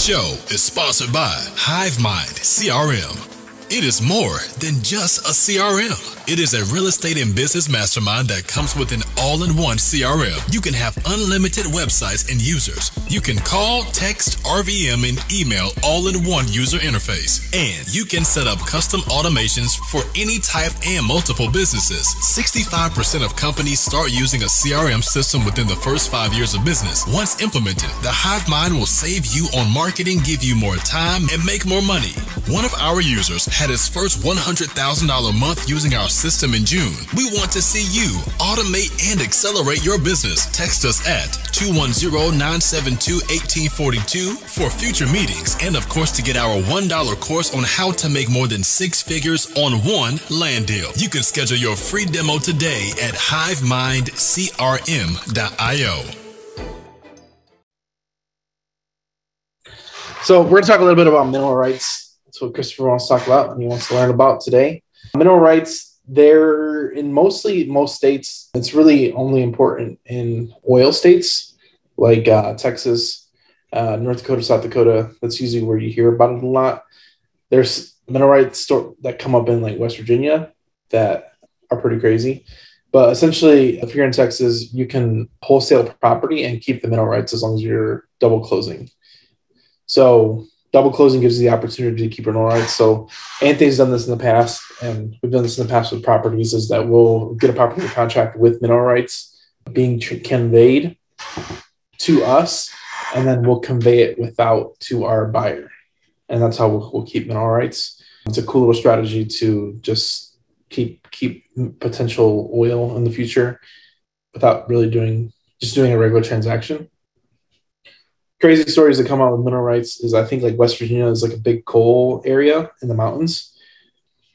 show is sponsored by HiveMind CRM. It is more than just a CRM. It is a real estate and business mastermind that comes with an all-in-one CRM. You can have unlimited websites and users. You can call, text, RVM, and email all in one user interface. And you can set up custom automations for any type and multiple businesses. 65% of companies start using a CRM system within the first 5 years of business. Once implemented, the HiveMind will save you on marketing, give you more time, and make more money. One of our users had his first $100,000 month using our system in June. We want to see you automate and accelerate your business. Text us at 210-972-1842 for future meetings and, of course, to get our $1 course on how to make more than 6 figures on one land deal. You can schedule your free demo today at HiveMindCRM.io. So we're going to talk a little bit about mineral rights. That's what Christopher wants to talk about and he wants to learn about today. Mineral rights, they're in most states. It's really only important in oil states like Texas, North Dakota, South Dakota. That's usually where you hear about it a lot. There's mineral rights that come up in like West Virginia that are pretty crazy. But essentially, if you're in Texas, you can wholesale property and keep the mineral rights as long as you're double closing. So double closing gives you the opportunity to keep mineral rights. So Anthony's done this in the past, and we've done this in the past with properties, is that we'll get a property contract with mineral rights being conveyed to us, and then we'll convey it to our buyer. And that's how we'll keep mineral rights. It's a cool little strategy to just keep potential oil in the future without really doing a regular transaction. Crazy stories that come out with mineral rights is I think like West Virginia is like a big coal area in the mountains.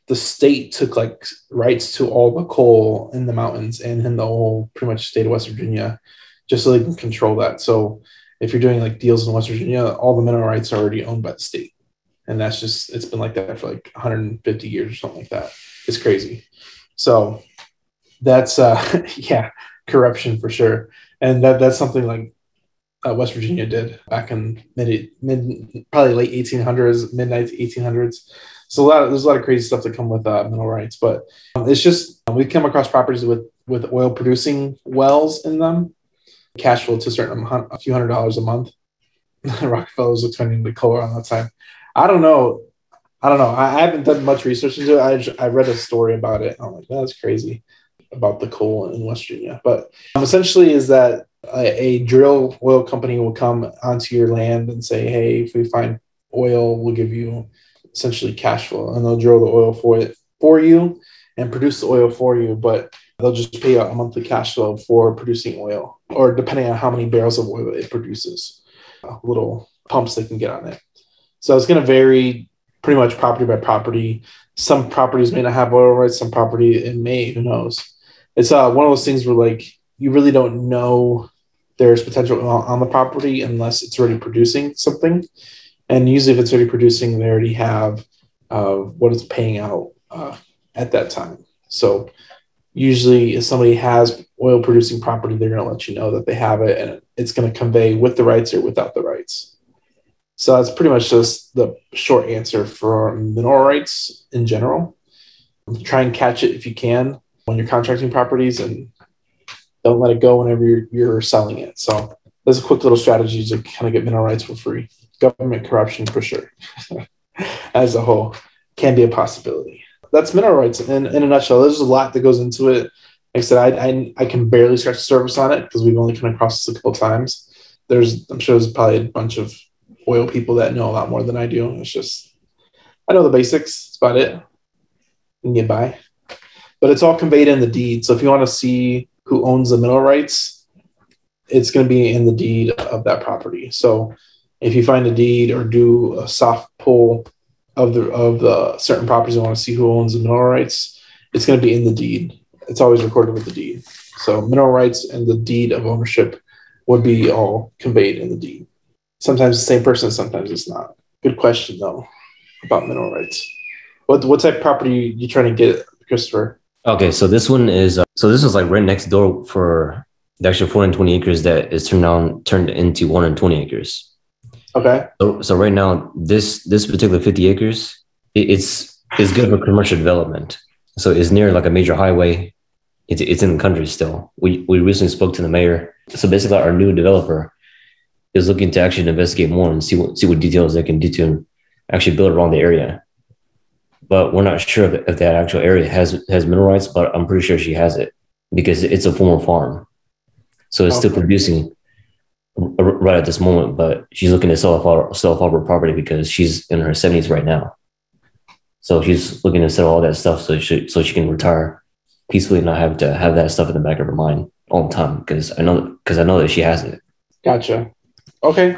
The state took like rights to all the coal in the mountains and in the whole pretty much state of West Virginia just so they can control that. So if you're doing like deals in West Virginia, all the mineral rights are already owned by the state. And that's just, it's been like that for like 150 years or something like that. It's crazy. So that's, corruption for sure. And that's something like West Virginia did back in probably late 1800s, mid 1800s. So there's a lot of crazy stuff that come with mineral rights, but it's just we come across properties with oil producing wells in them, cash flow to a certain amount, a few $100s a month. Rockefeller was expanding the coal around that time. I don't know. I haven't done much research into it. I read a story about it. I'm like, that's crazy about the coal in West Virginia. But essentially is that a drill oil company will come onto your land and say, hey, if we find oil, we'll give you essentially cash flow, and they'll drill the oil for you and produce the oil for you, but they'll just pay out a monthly cash flow for producing oil, or depending on how many barrels of oil it produces, little pumps they can get on it. So it's going to vary pretty much property by property. Some properties may not have oil rights, some property it may, who knows. It's one of those things where like you really don't know there's potential on the property unless it's already producing something. And usually if it's already producing, they already have what it's paying out at that time. So usually if somebody has oil producing property, they're going to let you know that they have it, and it's going to convey with the rights or without the rights. So that's pretty much just the short answer for mineral rights in general. Try and catch it if you can when you're contracting properties, and don't let it go whenever you're selling it. So there's a quick little strategy to kind of get mineral rights for free. Government corruption for sure, as a whole, can be a possibility. That's mineral rights in a nutshell. There's a lot that goes into it. Like I said, I can barely scratch the surface on it because we've only come across this a couple of times. I'm sure there's probably a bunch of oil people that know a lot more than I do. It's just, I know the basics. That's about it. You can get by. But it's all conveyed in the deed. So if you want to see who owns the mineral rights, it's going to be in the deed of that property. So if you find a deed or do a soft pull of the certain properties and want to see who owns the mineral rights, it's going to be in the deed. It's always recorded with the deed. So mineral rights and the deed of ownership would be all conveyed in the deed. Sometimes the same person, sometimes it's not. Good question though about mineral rights. What type of property you trying to get, Christopher? Okay, so this one is this is like right next door for the actual 420 acres that is turned into 120 acres. Okay. So right now, this particular 50 acres, it's good for commercial development. So it's near like a major highway. It's in the country still. We recently spoke to the mayor. So basically, our new developer is looking to actually investigate more and see what details they can do to actually build around the area. But we're not sure if that actual area has mineral rights, but I'm pretty sure she has it because it's a former farm. So it's still producing right at this moment, but she's looking to sell off all her property because she's in her 70s right now. So she's looking to sell all that stuff so she can retire peacefully and not have to have that stuff in the back of her mind all the time because I know that she has it. Gotcha. Okay.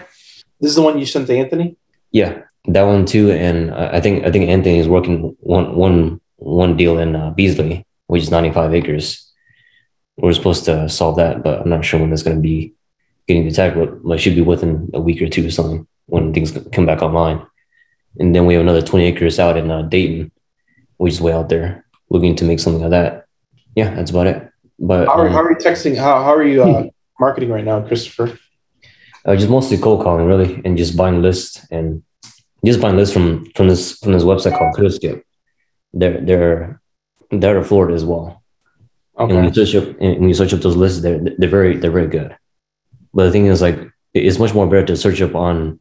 This is the one you sent to Anthony? Yeah, that one too. And I think Anthony is working one deal in Beasley, which is 95 acres. We're supposed to solve that, but I'm not sure when that's going to be getting attacked, but it should be within a week or two or something when things come back online. And then we have another 20 acres out in Dayton, which is way out there, looking to make something of that. Yeah, that's about it. But how are you texting? How are you marketing right now, Christopher? Just mostly cold calling, really, and just buying lists from this website called ClearSkip. They're out of Florida as well. Okay. And when you search up those lists, they're very good. But the thing is, like, it's much more better to search up on,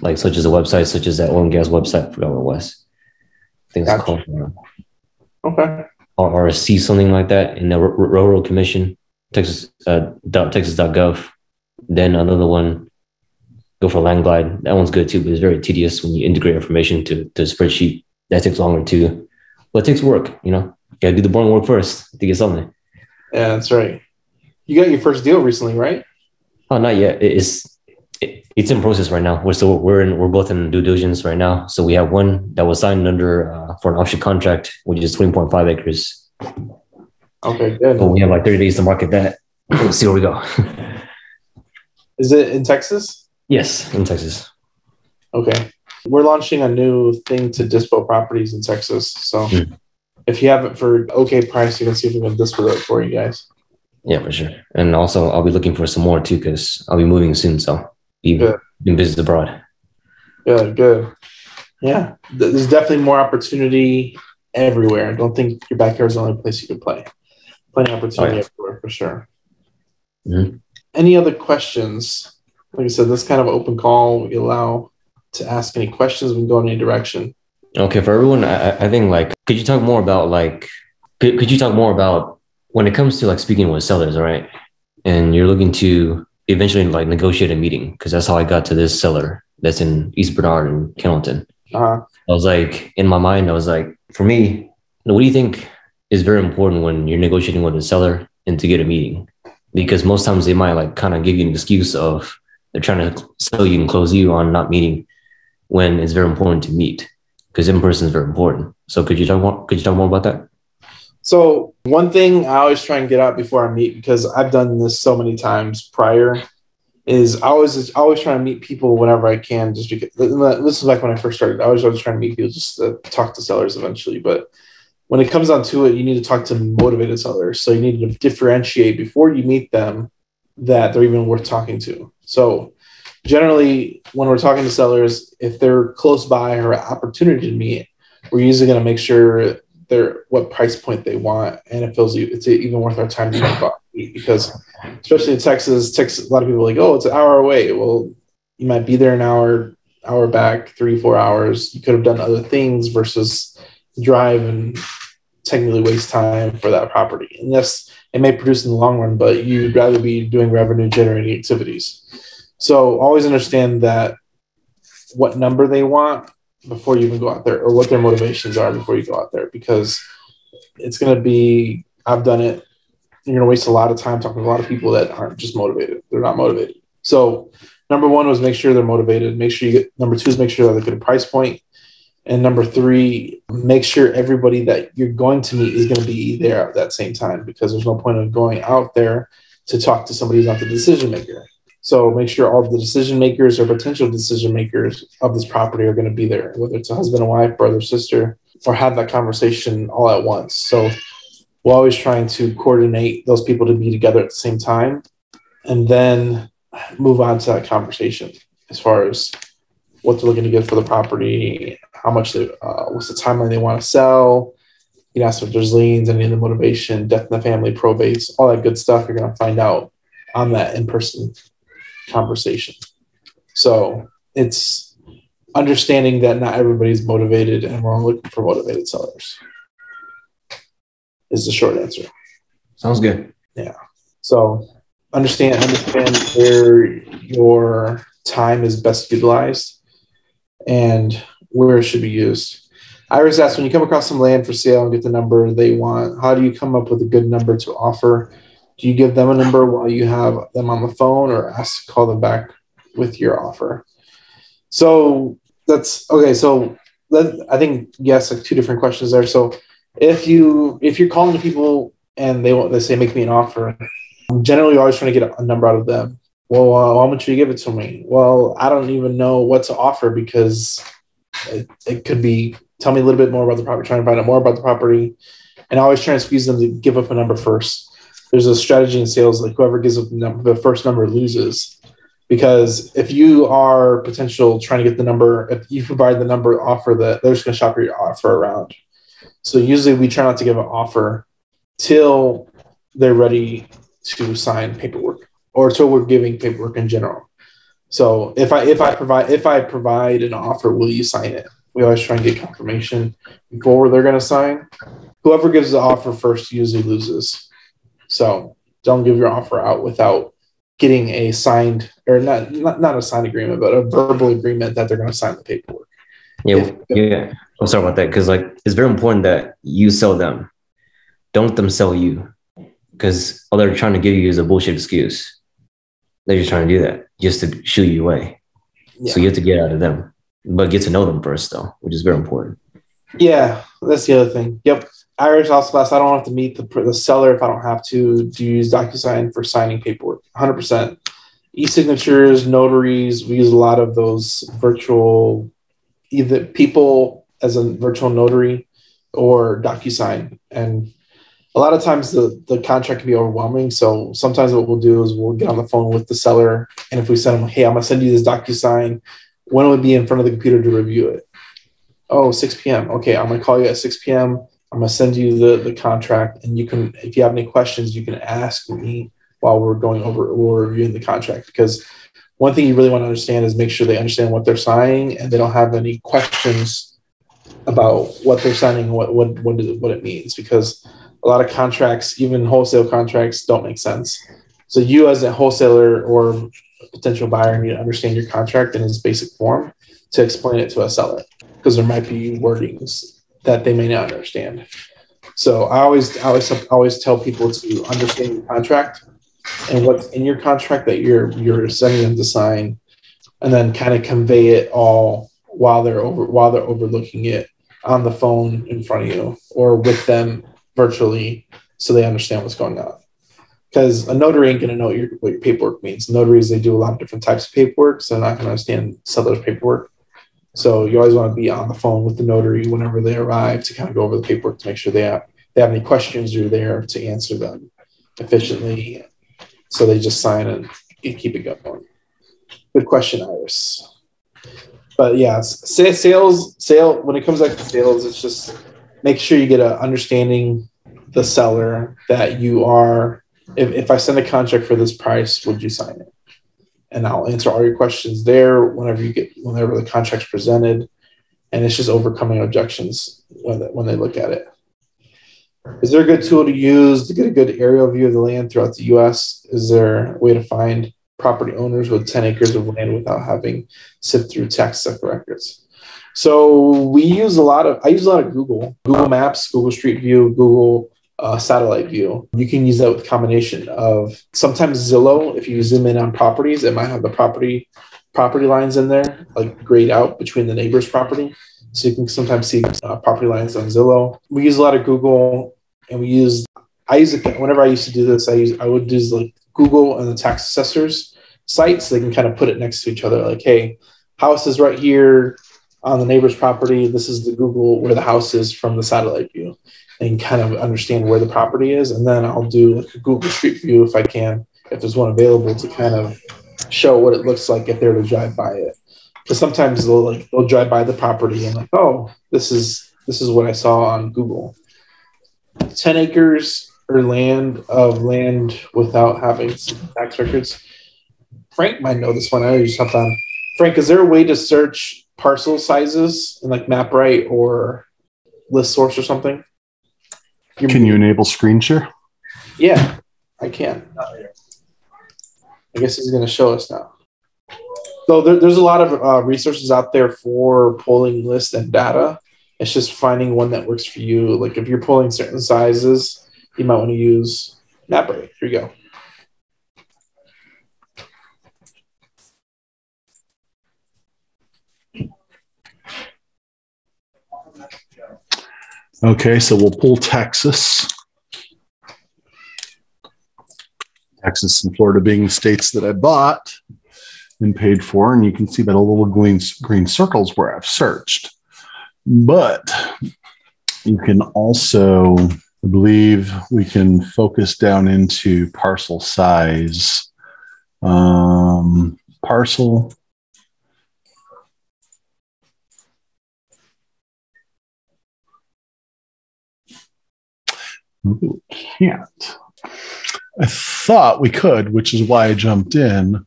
like, such as a website, such as that oil and gas website. I forgot what it was. I think it's called. Okay. Or see something like that in the Railroad Commission, Texas.gov. Then another one, go for Landglide. That one's good too, but it's very tedious when you integrate information to a spreadsheet. That takes longer too. But it takes work, you know. You gotta do the boring work first to get something. Yeah, that's right. You got your first deal recently, right? Oh, not yet. It's in process right now. We're both in due diligence right now. So we have one that was signed under for an option contract, which is 20.5 acres. Okay, good. So we have like 30 days to market that. Let's see where we go. Is it in Texas? Yes, in Texas. Okay. We're launching a new thing to dispo properties in Texas. So if you have it for okay price, you can see if we can dispo it for you guys. Yeah, for sure. And also, I'll be looking for some more too because I'll be moving soon. So even in business abroad. Good. Yeah, there's definitely more opportunity everywhere. I don't think your backyard's the only place you can play. Plenty of opportunity everywhere for sure. Mm-hmm. Any other questions? Like I said, this kind of open call, we allow to ask any questions. We can go in any direction. Okay, for everyone, I think, like, could you talk more about when it comes to, like, speaking with sellers, all right? And you're looking to eventually, like, negotiate a meeting, because that's how I got to this seller that's in East Bernard and Kendleton. I was like, in my mind, I was like, for me, what do you think is very important when you're negotiating with a seller and to get a meeting? Because most times they might, like, kind of give you an excuse of they're trying to sell you and close you on not meeting, when it's very important to meet, because in person is very important. So could you talk more about that? So one thing I always try and get out before I meet, because I've done this so many times prior, is I always try to meet people whenever I can. Just because this is like when I first started, I was always trying to meet people just to talk to sellers eventually. But when it comes down to it, you need to talk to motivated sellers. So you need to differentiate before you meet them that they're even worth talking to. So generally, when we're talking to sellers, if they're close by or an opportunity to meet, we're usually going to make sure they're what price point they want, and it's even worth our time to meet. Because especially in Texas, a lot of people are like, oh, it's an hour away. Well, you might be there an hour back, 3-4 hours. You could have done other things versus drive and technically waste time for that property. And yes, it may produce in the long run, but you'd rather be doing revenue generating activities. So always understand that what number they want before you even go out there, or what their motivations are before you go out there, because it's going to be, I've done it. You're going to waste a lot of time talking to a lot of people that aren't just motivated. They're not motivated. So number one was make sure they're motivated. Number two is make sure that they get a price point. And number three, make sure everybody that you're going to meet is going to be there at that same time, because there's no point of going out there to talk to somebody who's not the decision maker. So make sure all the decision makers or potential decision makers of this property are going to be there, whether it's a husband and wife, brother, sister, or have that conversation all at once. So we're always trying to coordinate those people to be together at the same time, and then move on to that conversation as far as what they're looking to get for the property, how much they, what's the timeline they want to sell. You can ask if there's liens, any of the motivation, death in the family, probates, all that good stuff. You're going to find out on that in-person conversation. So it's understanding that not everybody's motivated, and we're all looking for motivated sellers is the short answer. Sounds good. Yeah. So understand where your time is best utilized and where it should be used. Iris asked, when you come across some land for sale and get the number they want, how do you come up with a good number to offer? Do you give them a number while you have them on the phone, or ask to call them back with your offer? So that's okay. So I think yes, like two different questions there. So if you're calling the people and they say make me an offer, I'm generally always trying to get a number out of them. Well, how much do you give it to me? Well, I don't even know what to offer, because it could be, tell me a little bit more about the property, trying to find out more about the property. And I always try and squeeze them to give up a number first. There's a strategy in sales, like whoever gives up the first number loses. Because if you are potential trying to get the number, if you provide the number offer, that they're just going to shop your offer around. So usually we try not to give an offer till they're ready to sign paperwork, or till we're giving paperwork in general. So if I provide an offer, will you sign it? We always try and get confirmation before they're going to sign. Whoever gives the offer first usually loses. So don't give your offer out without getting a signed, or not a signed agreement, but a verbal agreement that they're going to sign the paperwork. Yeah. I'm sorry about that, because like it's very important that you sell them. Don't let them sell you, because all they're trying to give you is a bullshit excuse. They're just trying to do that just to shoo you away. Yeah. So you have to get out of them, but get to know them first, though, which is very important. Yeah, that's the other thing. Yep. Irish also asked, I don't have to meet the seller if I don't have to. Do you use DocuSign for signing paperwork? 100%. E-signatures, notaries, we use a lot of those virtual, either people as a virtual notary or DocuSign. And a lot of times the contract can be overwhelming. So sometimes what we'll do is we'll get on the phone with the seller. And if we send them, hey, I'm going to send you this DocuSign, when would it be in front of the computer to review it? Oh, 6 p.m. Okay, I'm going to call you at 6 p.m. I'm going to send you the contract. And you can, if you have any questions, you can ask me while we're reviewing the contract. Because one thing you really want to understand is make sure they understand what they're signing and they don't have any questions about what they're signing, what it means. Because a lot of contracts, even wholesale contracts, don't make sense. So you as a wholesaler or potential buyer need to understand your contract in its basic form to explain it to a seller, because there might be wordings that they may not understand. So I always tell people to understand your contract and what's in your contract that you're sending them to sign, and then kind of convey it all while they're overlooking it on the phone in front of you or with them virtually, so they understand what's going on. Because a notary ain't going to know what your paperwork means. Notaries, they do a lot of different types of paperwork, so they're not going to understand seller's paperwork. So you always want to be on the phone with the notary whenever they arrive to kind of go over the paperwork to make sure they have any questions. You're there to answer them efficiently. So they just sign and keep it going. Good question, Iris. But yeah, sale. When it comes back to sales, it's just make sure you get an understanding the seller that you are. If I send a contract for this price, would you sign it? And I'll answer all your questions there whenever the contract's presented. And it's just overcoming objections when they look at it. Is there a good tool to use to get a good aerial view of the land throughout the U.S.? Is there a way to find property owners with 10 acres of land without having sift through tax records? So I use a lot of Google Maps, Google Street View, Google Satellite View. You can use that with a combination of sometimes Zillow. If you zoom in on properties, it might have the property lines in there, like grayed out between the neighbor's property. So you can sometimes see property lines on Zillow. We use a lot of Google, and whenever I used to do this, I would use like Google and the tax assessor's site, so they can kind of put it next to each other. Like, hey, house is right here on the neighbor's property. This is the Google where the house is from the satellite view, and kind of understand where the property is. And then I'll do like a Google Street View if I can, if there's one available, to kind of show what it looks like if they were to drive by it. But sometimes they'll drive by the property and like, oh, this is what I saw on Google. 10 acres or land without having some tax records. Frank might know this one. I just hopped on. Frank, is there a way to search parcel sizes in like MapRight or ListSource or something? Can you enable screen share? Yeah, I can. I guess he's going to show us now. So there's a lot of resources out there for pulling lists and data. It's just finding one that works for you. Like if you're pulling certain sizes, you might want to use MapRight. Here you go. Okay, so we'll pull Texas. Texas and Florida being the states that I bought and paid for, and you can see that a little green circles where I've searched. But you can also, I believe we can focus down into parcel size. Parcel. Ooh, can't. I thought we could, which is why I jumped in.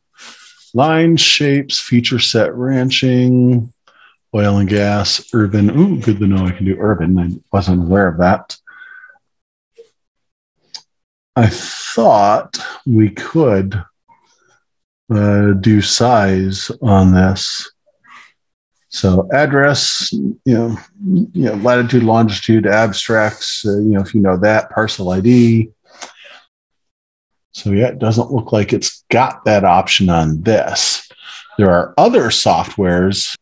Line, shapes, feature set, ranching, oil and gas, urban. Ooh, good to know I can do urban. I wasn't aware of that. I thought we could do size on this. So address, latitude, longitude, abstracts, if you know that, parcel ID. So yeah, it doesn't look like it's got that option on this. There are other softwares,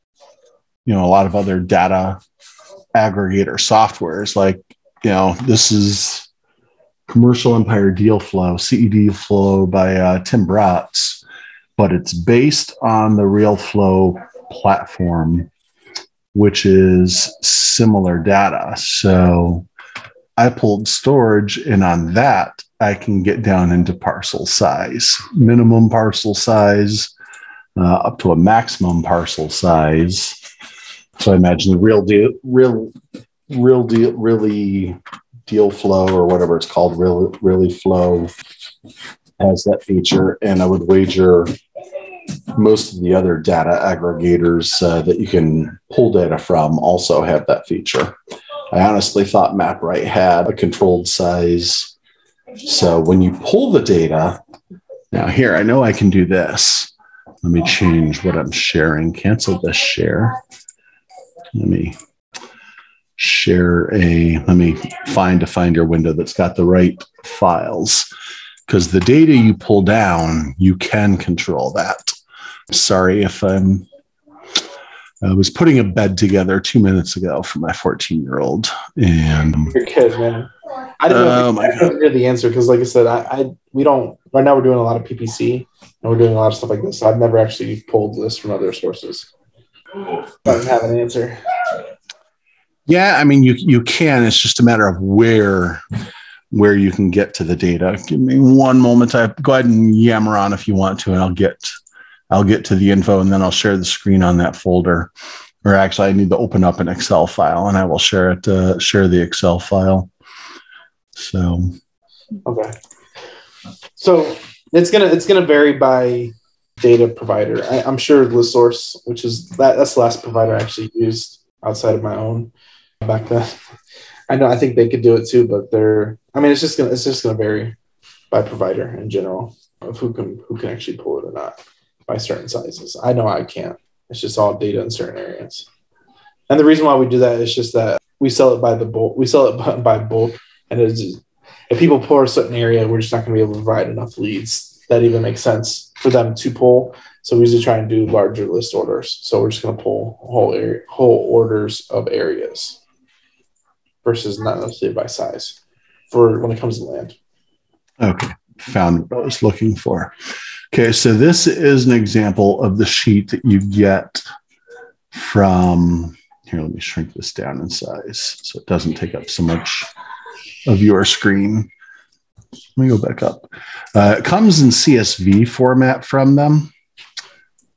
a lot of other data aggregator softwares, like, this is Commercial Empire Deal Flow, CE Deal Flow by Tim Bratz, but it's based on the RealFlow platform, which is similar data. So I pulled storage, and on that, I can get down into parcel size, minimum parcel size, up to a maximum parcel size. So I imagine the really deal flow, or whatever it's called, really flow, has that feature. And I would wager most of the other data aggregators that you can pull data from also have that feature. I honestly thought MapRight had a controlled size. So when you pull the data, now here, I know I can do this. Let me change what I'm sharing. Cancel this share. Let me find a Finder window that's got the right files, because the data you pull down, you can control that. Sorry if I was putting a bed together 2 minutes ago for my 14-year-old. And you're kid, man. I didn't know the answer, because like I said, we don't, right now we're doing a lot of PPC and we're doing a lot of stuff like this. So I've never actually pulled this from other sources. I don't have an answer. Yeah, I mean, you can. It's just a matter of where you can get to the data. Give me one moment. Go ahead and yammer on if you want to, and I'll get to the info, and then I'll share the screen on that folder. Or actually, I need to open up an Excel file, and I will share the Excel file. So, okay. So it's gonna vary by data provider. I'm sure ListSource, which is that's the last provider I actually used outside of my own back then. I think they could do it too, but it's just gonna vary by provider in general of who can actually pull it or not by certain sizes. I know I can't. It's just all data in certain areas. And the reason why we do that is just that we sell it by the bulk. We sell it by bulk, and if people pull a certain area, we're just not going to be able to provide enough leads that even makes sense for them to pull. So we usually try and do larger list orders. So we're just going to pull whole orders of areas versus not necessarily by size for when it comes to land. Okay, found what I was looking for. Okay, so this is an example of the sheet that you get from, here, let me shrink this down in size so it doesn't take up so much of your screen. Let me go back up. It comes in CSV format from them,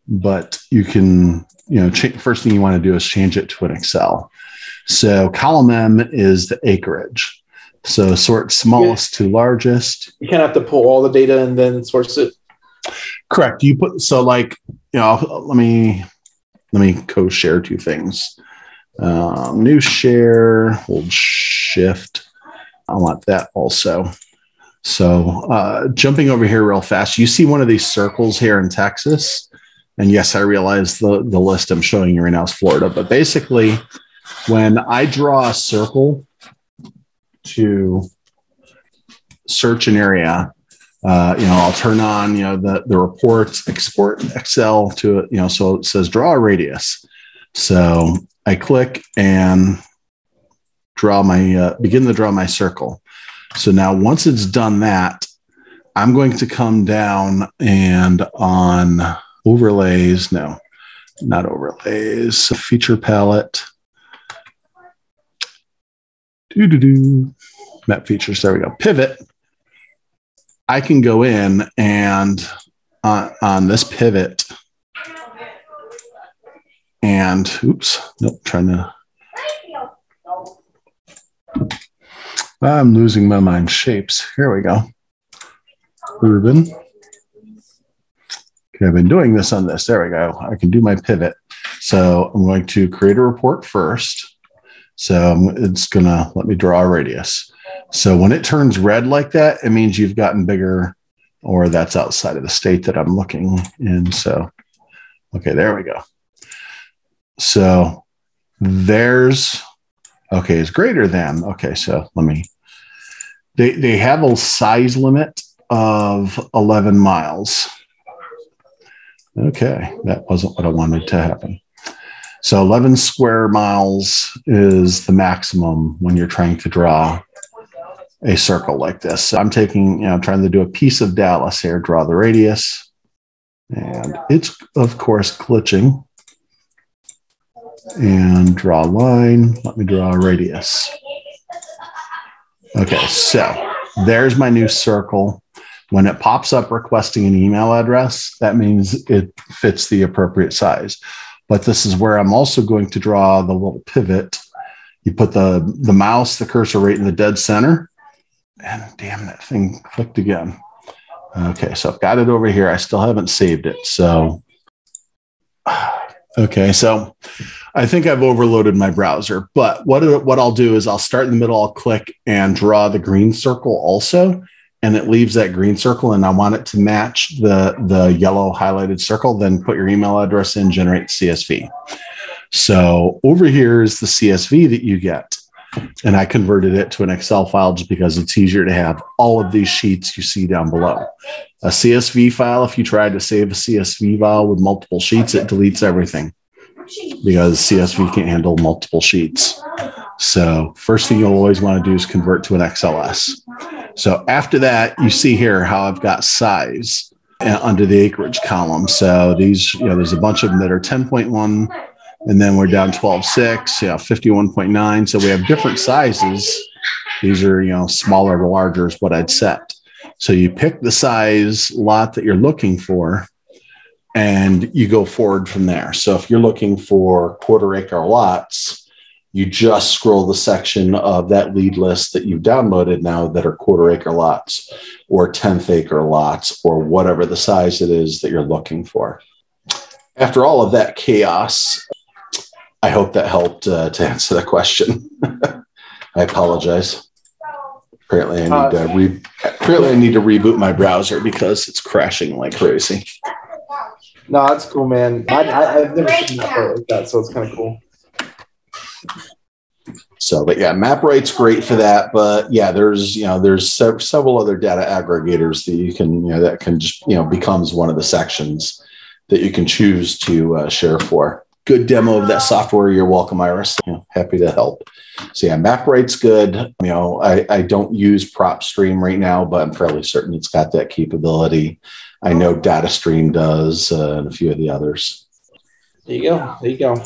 but you can first thing you want to do is change it to an Excel. So column M is the acreage. So sort smallest to largest. You kind of have to pull all the data and then source it. Correct. Let me co-share two things. New share, hold shift. I want that also. So jumping over here real fast, you see one of these circles here in Texas. And yes, I realize the list I'm showing you right now is Florida. But basically, when I draw a circle to search an area, I'll turn on, the reports, export Excel to it, so it says draw a radius. So I click and begin to draw my circle. So now once it's done that, I'm going to come down and on overlays, no, not overlays, feature palette. Map features, there we go. Pivot. I can go in and on this pivot and I'm losing my mind. Shapes. Here we go. Urban. Okay, I've been doing this on this. There we go. I can do my pivot. So I'm going to create a report first. So it's going to let me draw a radius. So when it turns red like that, it means you've gotten bigger, or that's outside of the state that I'm looking in. So, okay, there we go. So there's, okay, is greater than. Okay, so they have a size limit of 11 miles. Okay, that wasn't what I wanted to happen. So 11 square miles is the maximum when you're trying to draw a circle like this. So I'm taking, trying to do a piece of Dallas here, draw the radius. And it's, of course, glitching. And draw a line. Let me draw a radius. Okay, so there's my new circle. When it pops up requesting an email address, that means it fits the appropriate size. But this is where I'm also going to draw the little pivot. You put the mouse, the cursor right in the dead center. And damn, that thing clicked again. Okay, so I've got it over here. I still haven't saved it. So, okay, so I think I've overloaded my browser. But what I'll do is I'll start in the middle, I'll click and draw the green circle also. And it leaves that green circle, and I want it to match the yellow highlighted circle. Then put your email address in, generate CSV. So over here is the CSV that you get. And I converted it to an Excel file just because it's easier to have all of these sheets you see down below. A CSV file, if you try to save a CSV file with multiple sheets, it deletes everything because CSV can't handle multiple sheets. So first thing you'll always want to do is convert to an XLS. So after that, you see here how I've got size under the acreage column. So these, there's a bunch of them that are 10.1, and then we're down 12.6, 51.9. So we have different sizes. These are, smaller to larger is what I'd set. So you pick the size lot that you're looking for, and you go forward from there. So if you're looking for quarter acre lots, you just scroll the section of that lead list that you've downloaded now that are quarter acre lots or 10th acre lots or whatever the size it is that you're looking for. After all of that chaos, I hope that helped to answer the question. I apologize. Apparently I need to reboot my browser because it's crashing like crazy. No, that's cool, man. I've never seen that part like that, so it's kind of cool. So, but yeah, MapRight's great for that. But yeah, there's several other data aggregators that you can, that can just, becomes one of the sections that you can choose to share for. Good demo of that software. You're welcome, Iris. Happy to help. So yeah, MapRight's good. I don't use PropStream right now, but I'm fairly certain it's got that capability. I know DataStream does, and a few of the others. There you go.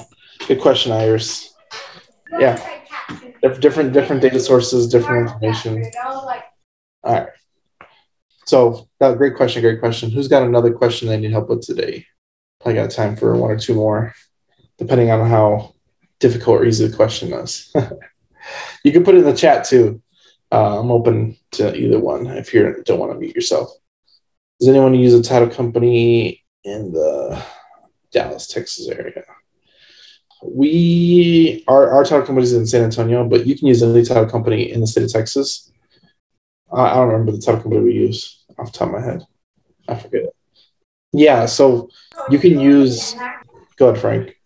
Good question, Iris. Yeah, different data sources, different information. All right. So, great question. Who's got another question they need help with today? I got time for one or two more. depending on how difficult or easy the question is. You can put it in the chat too. I'm open to either one if you don't want to mute yourself. Does anyone use a title company in the Dallas, Texas area? Our title company is in San Antonio, but you can use any title company in the state of Texas. I don't remember the title company we use off the top of my head. I forget it. Yeah, so you can use. Go ahead, Frank.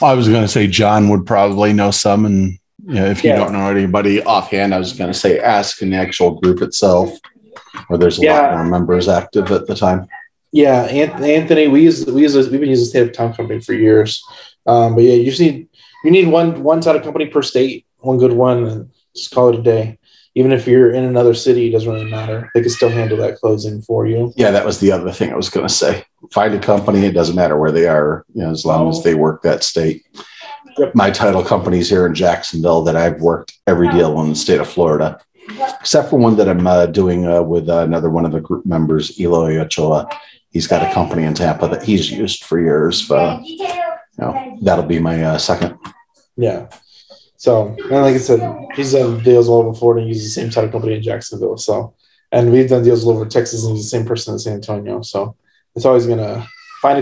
I was going to say John would probably know some, and if you don't know anybody offhand, I was going to say ask in the actual group itself, where there's a lot more members active at the time. Yeah, Anthony, we've been using the state of town company for years, but yeah, you need one title company per state, one good one, and just call it a day. Even if you're in another city, it doesn't really matter. They can still handle that closing for you. Yeah, that was the other thing I was going to say. Find a company. It doesn't matter where they are, as long as they work that state. Yep. My title company's here in Jacksonville that I've worked every deal in the state of Florida, except for one that I'm doing with another one of the group members, Eloy Ochoa. He's got a company in Tampa that he's used for years. That'll be my second. Yeah. So, and like I said, he's done deals all over Florida and uses the same title company in Jacksonville. So, and we've done deals all over Texas and he's the same person in San Antonio. So, it's always going to find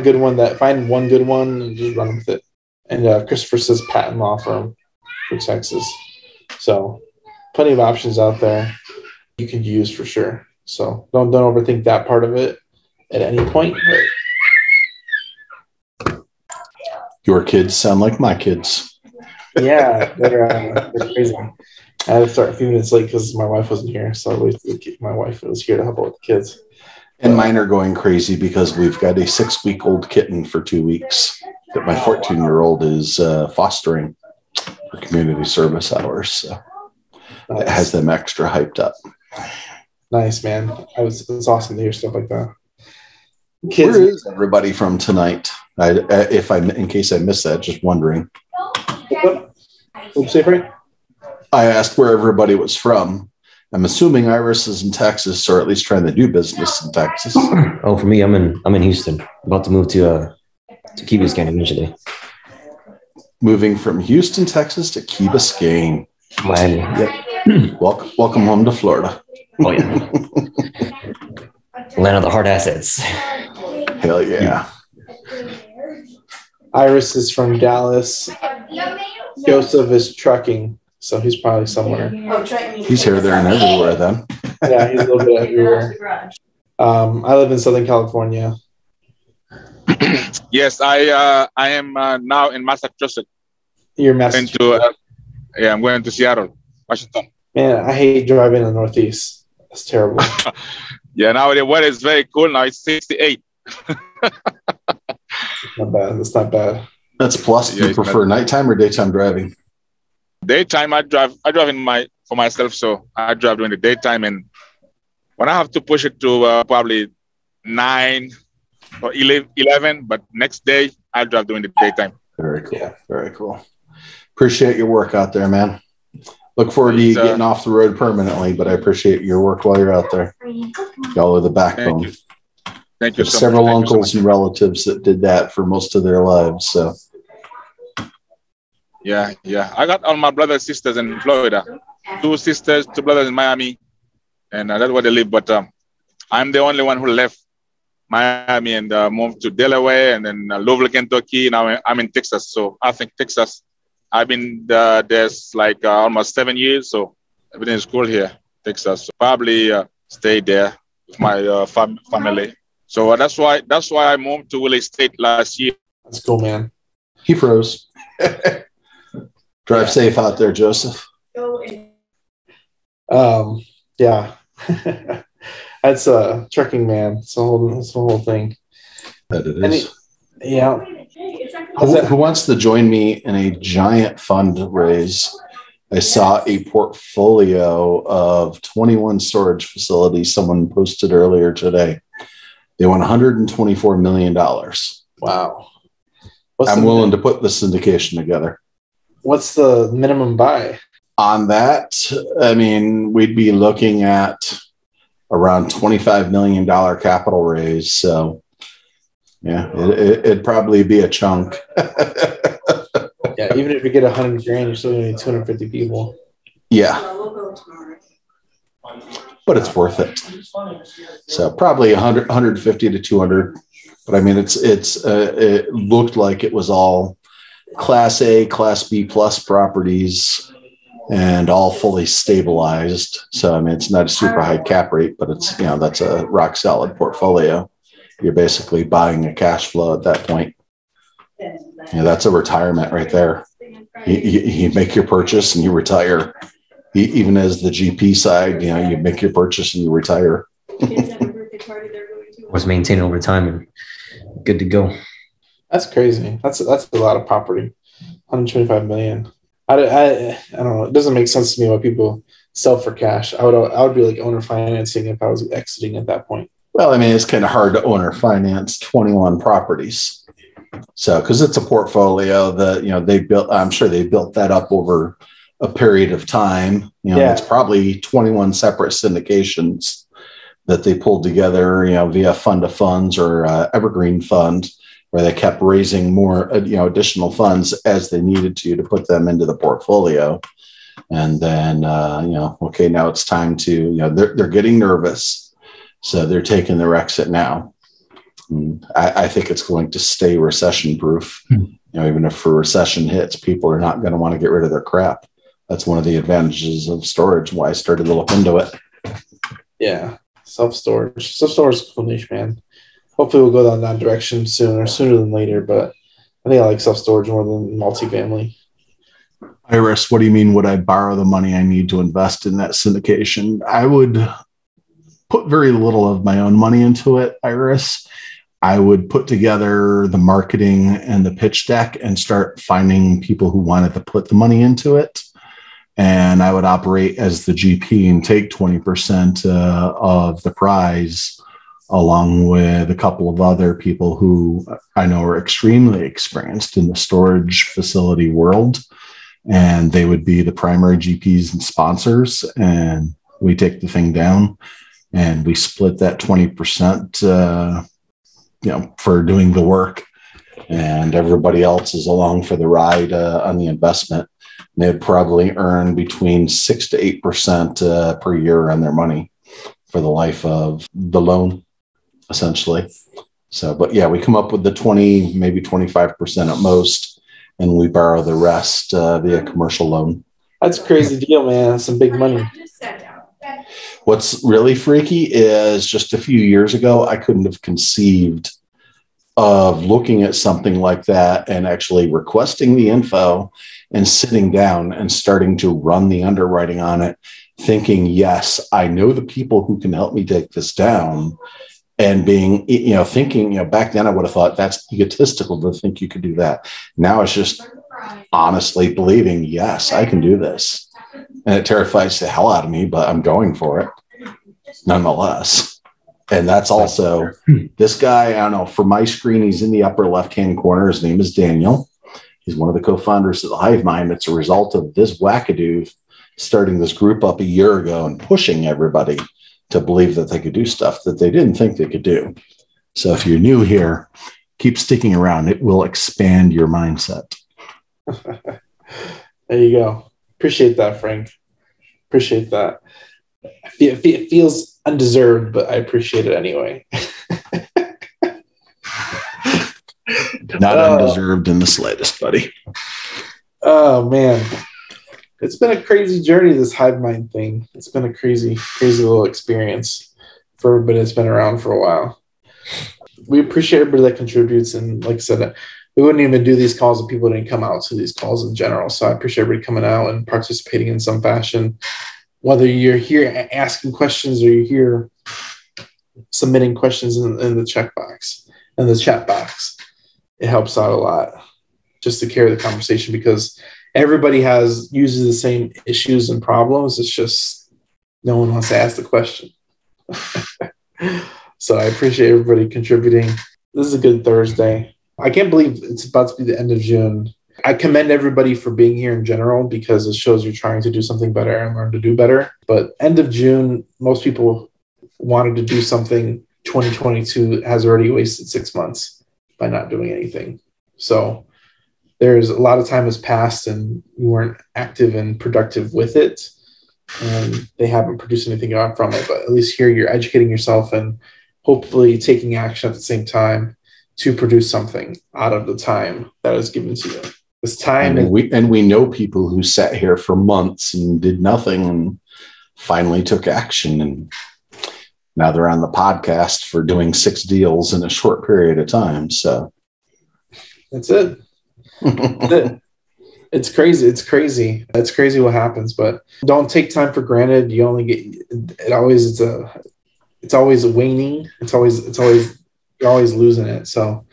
one good one and just run with it. And Christopher says patent law firm for Texas. So, plenty of options out there you can use for sure. So, don't overthink that part of it at any point. But your kids sound like my kids. Yeah, they're crazy. I had to start a few minutes late because my wife wasn't here. So my wife was here to help out with the kids. And mine are going crazy because we've got a 6-week-old kitten for 2 weeks that my 14-year-old is fostering for community service hours. So it has them extra hyped up. Nice, man. It's awesome to hear stuff like that. Kids, where is everybody from tonight? In case I missed that, just wondering. What'd you say, Frank? I asked where everybody was from. I'm assuming Iris is in Texas, or at least trying to do business in Texas. Oh, for me, I'm in Houston. About to move to Key Biscayne eventually. Moving from Houston, Texas to Key Biscayne. Miami. Yep. Welcome home to Florida. Oh yeah. Land of the hard assets. Hell yeah. Iris is from Dallas. Joseph is trucking, so he's probably somewhere. He's here, there, and everywhere then. Yeah, he's a little bit everywhere. I live in Southern California. Yes, I am now in Massachusetts. You're in Massachusetts? I'm going to Seattle, Washington. Man, I hate driving in the Northeast. That's terrible. Yeah, now the weather is very cool. Now it's 68. Not bad. That's not bad. That's plus. Do you prefer nighttime or daytime driving? Daytime, I drive for myself, so I drive during the daytime, and when I have to push it to probably 9 or 11, but next day I drive during the daytime. Very cool. Yeah. Very cool. Appreciate your work out there, man. Look forward to you getting off the road permanently, but I appreciate your work while you're out there. Y'all are the backbone. Thank you. There's several uncles and relatives that did that for most of their lives. So, yeah. I got all my brothers and sisters in Florida. 2 sisters, 2 brothers in Miami, and that's where they live. But I'm the only one who left Miami and moved to Delaware and then Louisville, Kentucky. Now I'm in Texas. So I think Texas, I've been there's like almost 7 years. So everything is cool here, Texas. So probably stay there with my family. So that's why I moved to Willie State last year. That's cool, man. He froze. Drive safe out there, Joseph. Yeah. That's a trucking, man. It's a whole thing. That it is. Yeah. Who wants to join me in a giant fundraise? I saw a portfolio of 21 storage facilities someone posted earlier today. They want $124 million. Wow. I'm willing to put the syndication together. What's the minimum buy? On that, I mean, we'd be looking at around $25 million capital raise. So Yeah, it'd probably be a chunk. Yeah, even if you get 100 grand, you're still going to need 250 people. Yeah. But it's worth it. So probably 100, 150 to 200. But I mean, it looked like it was all Class A, Class B plus properties and all fully stabilized. So, I mean, it's not a super high cap rate, but it's, that's a rock solid portfolio. You're basically buying a cash flow at that point. That's a retirement right there. You make your purchase and you retire. Even as the GP side, you make your purchase and you retire. Was maintained over time and good to go. That's crazy. That's a lot of property. 125 million. I don't know. It doesn't make sense to me why people sell for cash. I would be like owner financing if I was exiting at that point. Well, I mean, it's kind of hard to owner finance 21 properties. So, because it's a portfolio that, they built, I'm sure they built that up over a period of time. It's probably 21 separate syndications that they pulled together, via fund of funds or evergreen fund, where they kept raising more, additional funds as they needed to put them into the portfolio. And then, okay, now it's time to, they're getting nervous. So they're taking their exit now. I think it's going to stay recession proof. Even if a recession hits, people are not going to want to get rid of their crap. That's one of the advantages of storage, why I started to look into it. Yeah, self-storage. Self-storage is a cool niche, man. Hopefully we'll go down that direction sooner than later, but I think I like self-storage more than multifamily. Iris, what do you mean would I borrow the money I need to invest in that syndication? I would put very little of my own money into it, Iris. I would put together the marketing and the pitch deck and start finding people who wanted to put the money into it. And I would operate as the GP and take 20% of the prize, along with a couple of other people who I know are extremely experienced in the storage facility world. And they would be the primary GPs and sponsors. And we take the thing down and we split that 20%, for doing the work. And everybody else is along for the ride on the investment. They'd probably earn between 6 to 8% per year on their money for the life of the loan, essentially. So, but yeah, we come up with the 20, maybe 25% at most, and we borrow the rest via commercial loan. That's a crazy deal, man. That's some big money. What's really freaky is just a few years ago, I couldn't have conceived of looking at something like that and actually requesting the info and sitting down and starting to run the underwriting on it, thinking, yes, I know the people who can help me take this down. And being, thinking, back then I would have thought that's egotistical to think you could do that. Now it's just honestly believing, yes, I can do this. And it terrifies the hell out of me, but I'm going for it nonetheless. And that's also this guy, I don't know, for my screen, he's in the upper left-hand corner. His name is Daniel. He's one of the co-founders of the Hive Mind. It's a result of this wackadoo starting this group up a year ago and pushing everybody to believe that they could do stuff that they didn't think they could do. So if you're new here, keep sticking around. It will expand your mindset. There you go. Appreciate that, Frank. Appreciate that. It feels undeserved, but I appreciate it anyway. Not undeserved in the slightest, buddy. Oh, man. It's been a crazy journey, this Hive Mind thing. It's been a crazy, crazy little experience for everybody that's been around for a while. We appreciate everybody that contributes. And like I said, we wouldn't even do these calls if people didn't come out to these calls in general. So I appreciate everybody coming out and participating in some fashion. Whether you're here asking questions or you're here submitting questions in the chat box, it helps out a lot just to carry the conversation, because everybody uses the same issues and problems. It's just no one wants to ask the question. So I appreciate everybody contributing. This is a good Thursday. I can't believe it's about to be the end of June. I commend everybody for being here in general, because it shows you're trying to do something better and learn to do better. But end of June, most people wanted to do something. 2022 has already wasted 6 months. by not doing anything. So there's a lot of time has passed and you weren't active and productive with it, and they haven't produced anything out from it. But at least here you're educating yourself and hopefully taking action at the same time to produce something out of the time that is given to you. This time, and we know people who sat here for months and did nothing and finally took action, and now they're on the podcast for doing 6 deals in a short period of time. So that's it. That's it. It's crazy. It's crazy. It's crazy what happens, but don't take time for granted. You only get it. Always it's always waning. It's always you're always losing it. So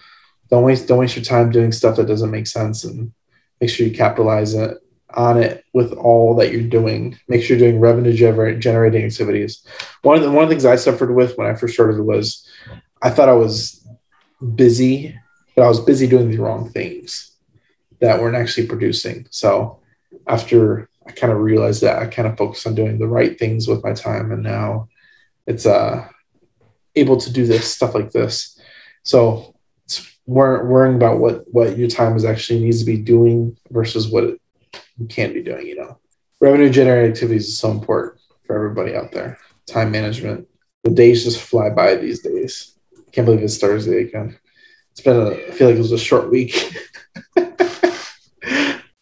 don't waste your time doing stuff that doesn't make sense, and make sure you capitalize on it with all that you're doing. Make sure you're doing revenue generating activities. One of the things I suffered with when I first started was I thought I was busy, but I was busy doing the wrong things that weren't actually producing. So after I kind of realized that, I kind of focused on doing the right things with my time, and now it's able to do this stuff like this. So it's worrying about what your time is actually needs to be doing versus what you can't be doing. Revenue generating activities is so important for everybody out there. Time management. The days just fly by these days. Can't believe it's Thursday again. I feel like it was a short week.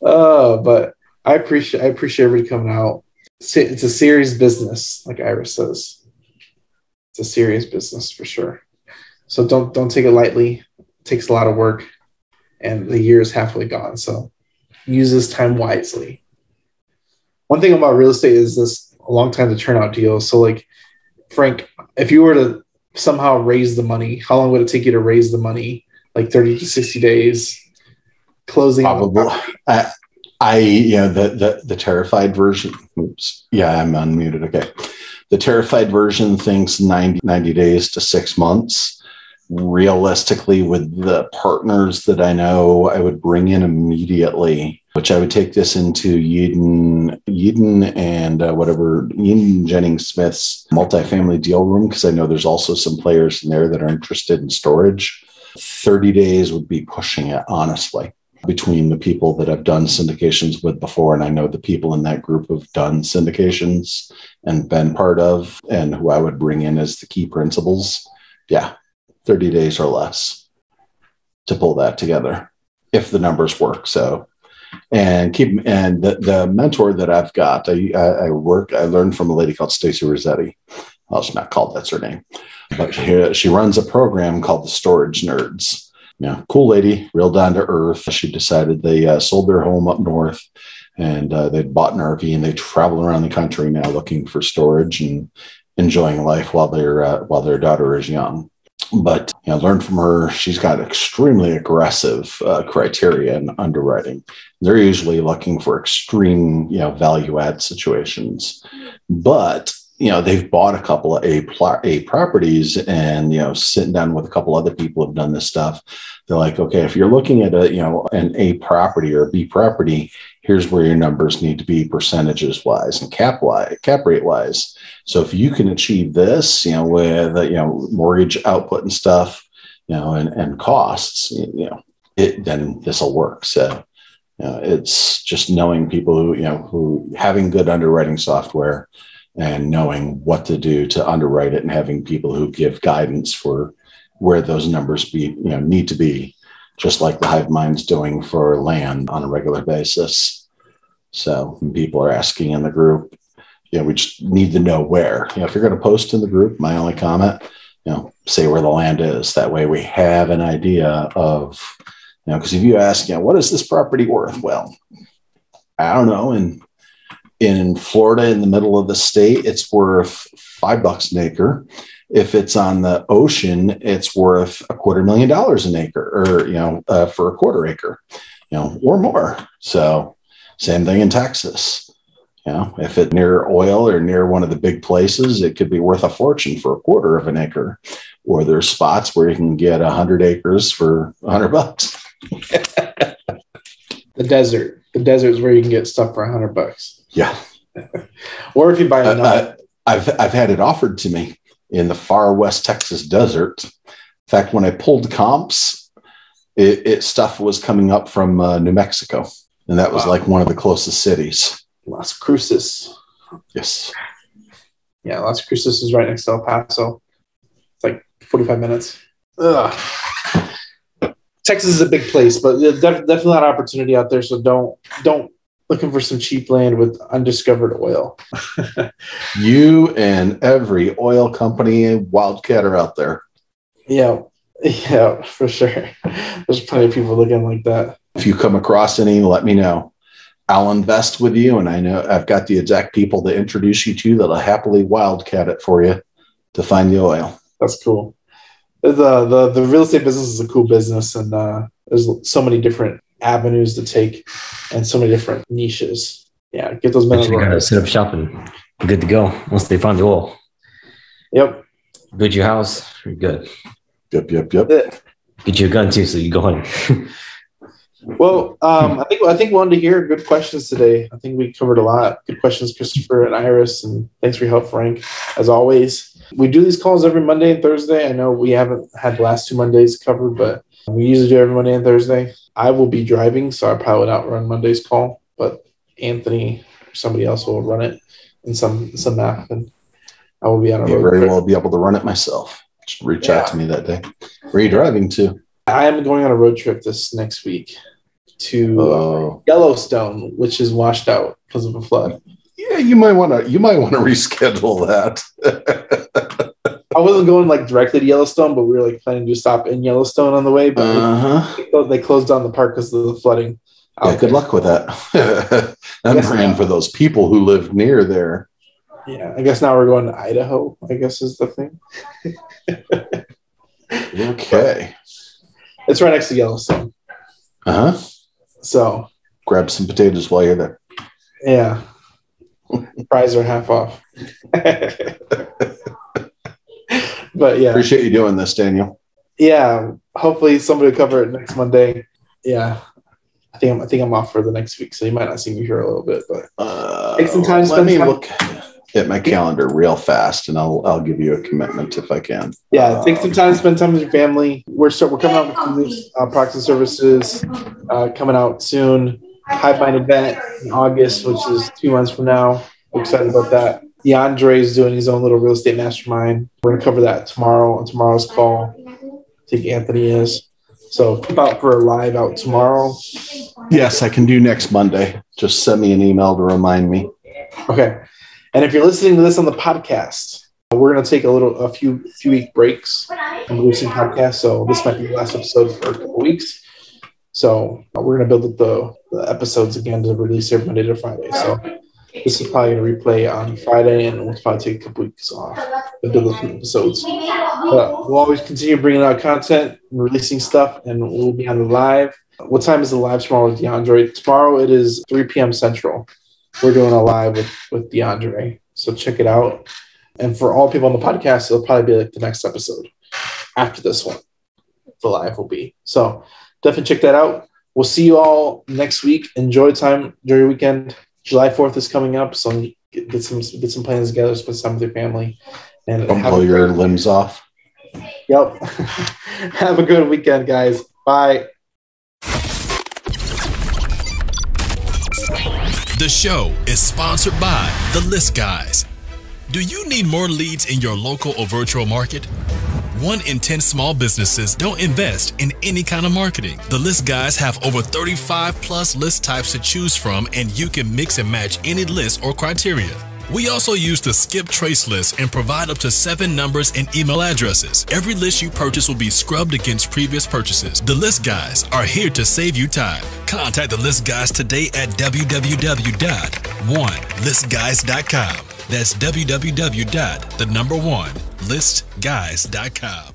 But I appreciate everybody coming out. It's a serious business, like Iris says. It's a serious business for sure. So don't take it lightly. It takes a lot of work, and the year is halfway gone. So use this time wisely. One thing about real estate is this a long time to turn out deals. So like Frank, if you were to somehow raise the money, how long would it take you to raise the money? Like 30 to 60 days. Closing. Probably. The Terrified version. Oops. Yeah, I'm unmuted. Okay. The Terrified version thinks 90 days to 6 months. Realistically, with the partners that I know, I would bring in immediately, which I would take this into Yeadon and Yeadon Jennings Smith's multifamily deal room, because I know there's also some players in there that are interested in storage. 30 days would be pushing it, honestly, between the people that I've done syndications with before. And I know the people in that group have done syndications and been part of, and who I would bring in as the key principals. Yeah, 30 days or less to pull that together if the numbers work. So, and the mentor that I've got, I learned from a lady called Stacey Rossetti. Well, she's not called, that's her name, but she runs a program called the Storage Nerds. Yeah, cool lady, real down to earth. She decided they sold their home up north, and they'd bought an RV, and they travel around the country now looking for storage and enjoying life while their daughter is young. But learn from her. She's got extremely aggressive criteria in underwriting. They're usually looking for extreme, value add situations, but they've bought a couple of A properties, and sitting down with a couple other people who've done this stuff. They're like, okay, if you're looking at an A property or a B property, here's where your numbers need to be percentages wise and cap rate wise. So if you can achieve this, with mortgage output and stuff, and costs, then this will work. So it's just knowing people who having good underwriting software and knowing what to do to underwrite it, and having people who give guidance for where those numbers need to be, just like the Hive Mind's doing for land on a regular basis. So when people are asking in the group, we just need to know where. If you're going to post in the group, my only comment, say where the land is. That way we have an idea of, because if you ask, what is this property worth? Well, I don't know. In Florida, in the middle of the state, it's worth $5 an acre. If it's on the ocean, it's worth $250,000 an acre, or for a quarter acre, or more. So same thing in Texas. If it's near oil or near one of the big places, it could be worth a fortune for a quarter of an acre. Or there's spots where you can get 100 acres for $100. The desert is where you can get stuff for $100. Yeah. Or if you buy enough. I've had it offered to me in the far west Texas desert. In fact, when I pulled comps, stuff was coming up from New Mexico, and that was like one of the closest cities. Las Cruces. Yes. Yeah, Las Cruces is right next to El Paso. It's like 45 minutes. Ugh. Texas is a big place, but there's definitely a lot of opportunity out there. So don't looking for some cheap land with undiscovered oil. You and every oil company and wildcatter out there. Yeah, for sure. There's plenty of people looking like that. If you come across any, let me know. I'll invest with you, and I know I've got the exact people to introduce you to that'll happily wildcat it for you to find the oil. That's cool. The real estate business is a cool business, and there's so many different avenues to take and so many different niches. Yeah, get those men. You gotta set up shop and good to go once they find the oil. Yep. Build your house, you're good. Yep. Get you a gun too, so you go in. Well, I think we wanted to hear good questions today. I think we covered a lot. Good questions, Christopher and Iris, and thanks for your help, Frank, as always. We do these calls every Monday and Thursday. I know we haven't had the last 2 Mondays covered, but we usually do every Monday and Thursday. I will be driving, so I probably will not run Monday's call, but Anthony or somebody else will run it in some map, and I will be on a road very trip. well be able to run it myself. Just reach out to me that day. Where are you driving to? I am going on a road trip this next week to Yellowstone, which is washed out because of a flood. Yeah, you might want to reschedule that. I wasn't going like directly to Yellowstone, but we were like planning to stop in Yellowstone on the way. But they closed down the park because of the flooding. Yeah, good luck with that. I'm praying for those people who live near there. Yeah, I guess now we're going to Idaho, I guess is the thing. Okay. It's right next to Yellowstone. So grab some potatoes while you're there. Yeah. Fries are half off. But yeah. Appreciate you doing this, Daniel. Yeah. Hopefully somebody will cover it next Monday. Yeah. I think I'm off for the next week, so you might not see me here a little bit, but take some time. Let me look at my calendar real fast, and I'll give you a commitment if I can. Yeah, take some time, spend time with your family. We're coming out with some new products and services coming out soon. Hive Mind event in August, which is 2 months from now. We're excited about that. DeAndre is doing his own little real estate mastermind. We're going to cover that tomorrow on tomorrow's call. I think Anthony is. So keep out for a live out tomorrow. Yes, I can do next Monday. Just send me an email to remind me. Okay. And if you're listening to this on the podcast, we're going to take a few week breaks from releasing podcasts. So this might be the last episode for a couple weeks. So we're going to build up the episodes again to release every Monday to Friday. So this is probably going to replay on Friday, and we'll probably take a couple weeks off to build up the episodes. But we'll always continue bringing out content and releasing stuff, and we'll be on the live. What time is the live tomorrow with DeAndre? Tomorrow it is 3 p.m. Central. We're doing a live with DeAndre. So check it out. And for all people on the podcast, it'll probably be like the next episode after this one. The live will be. So definitely check that out. We'll see you all next week. Enjoy your weekend. July 4th is coming up, so get some plans together, spend time with your family. And don't blow your limbs off. Yep. Have a good weekend, guys. Bye. The show is sponsored by The List Guys. Do you need more leads in your local or virtual market? 1 in 10 small businesses don't invest in any kind of marketing. The List Guys have over 35 plus list types to choose from, and you can mix and match any list or criteria. We also use the Skip Trace list and provide up to 7 numbers and email addresses. Every list you purchase will be scrubbed against previous purchases. The List Guys are here to save you time. Contact The List Guys today at www.1listguys.com. That's www.1listguys.com.